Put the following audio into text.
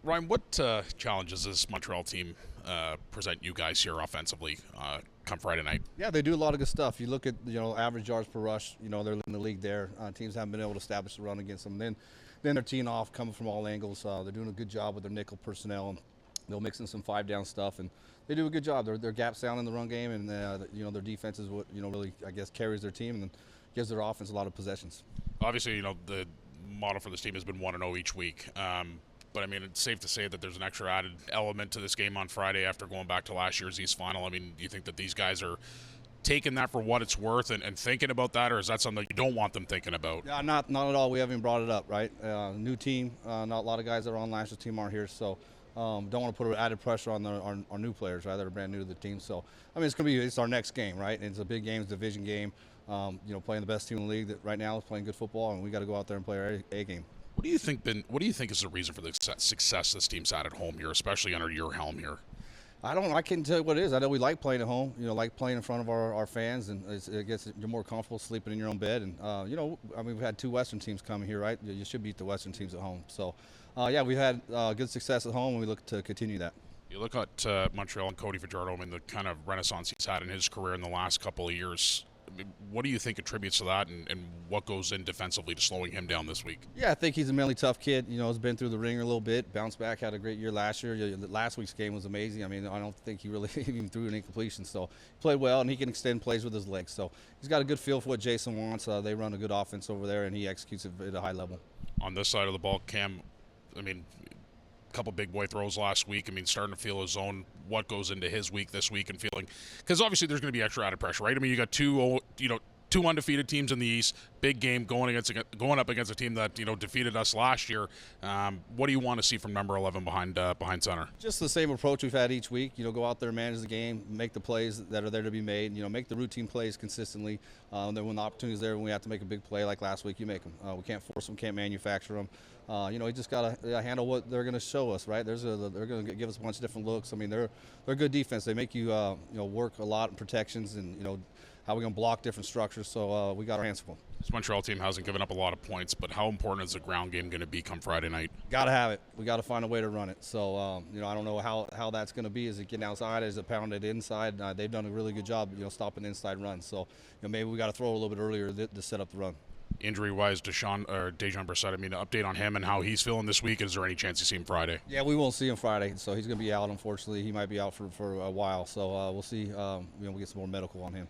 Ryan, what challenges does this Montreal team present you guys here offensively come Friday night? Yeah, they do a lot of good stuff. You look at average yards per rush. They're in the league there. Teams haven't been able to establish the run against them. Then they're teeing off, coming from all angles. They're doing a good job with their nickel personnel. And they'll mix in some 5-down stuff, and they do a good job. They're gap sound in the run game, and their defense is what really carries their team and gives their offense a lot of possessions. Obviously, the model for this team has been 1-0 each week. But I mean, it's safe to say that there's an extra added element to this game on Friday after going back to last year's East Final. I mean, do you think that these guys are taking that for what it's worth and thinking about that, or is that something you don't want them thinking about? Yeah, not at all. We haven't even brought it up, right? New team. Not a lot of guys that are on last year's team aren't here, so don't want to put added pressure on our new players, right? That are brand new to the team. So I mean, it's our next game, right? And it's a big game, it's a division game. Playing the best team in the league that right now is playing good football, and we got to go out there and play our A game. What do you think is the reason for the success this team's had at home here, especially under your helm here? I can't tell you what it is. I know we like playing at home, like playing in front of our fans, and it gets you're more comfortable sleeping in your own bed. And, we've had 2 Western teams coming here, right? You should beat the Western teams at home. So, we've had good success at home, and we look to continue that. You look at Montreal and Cody Fajardo, I mean, the kind of renaissance he's had in his career in the last couple of years. I mean, what do you think attributes to that, and what goes in defensively to slowing him down this week? Yeah, I think he's a mentally tough kid. Has been through the ringer a little bit, bounced back, had a great year last year. Last week's game was amazing. I mean, I don't think he really even threw an incompletion. So he played well, and he can extend plays with his legs. So he's got a good feel for what Jason wants. They run a good offense over there, and he executes it at a high level. On this side of the ball, Cam, I mean, couple big boy throws last week. I mean, starting to feel his zone. What goes into his week this week and feeling? Because obviously there's going to be extra added pressure, right? I mean, you got two undefeated teams in the East. Big game going up against a team that defeated us last year. What do you want to see from number 11 behind center? Just the same approach we've had each week. Go out there, manage the game, make the plays that are there to be made. Make the routine plays consistently. Then when the opportunity is there, when we have to make a big play like last week, you make them. We can't force them, can't manufacture them. You just got to handle what they're going to show us, right? They're going to give us a bunch of different looks. I mean, they're good defense. They make you work a lot in protections and how we're going to block different structures. So we got our hands full. This Montreal team hasn't given up a lot of points, but how important is the ground game going to be come Friday night? Got to have it. We got to find a way to run it. So I don't know how that's going to be. Is it getting outside? Is it pounded inside? They've done a really good job, stopping inside runs. So maybe we got to throw a little bit earlier to set up the run. Injury-wise, Dejan Brissett, I mean, an update on him and how he's feeling this week. Is there any chance you see him Friday? Yeah, we won't see him Friday, so he's going to be out, unfortunately. He might be out for a while, so we'll see. We'll get some more medical on him.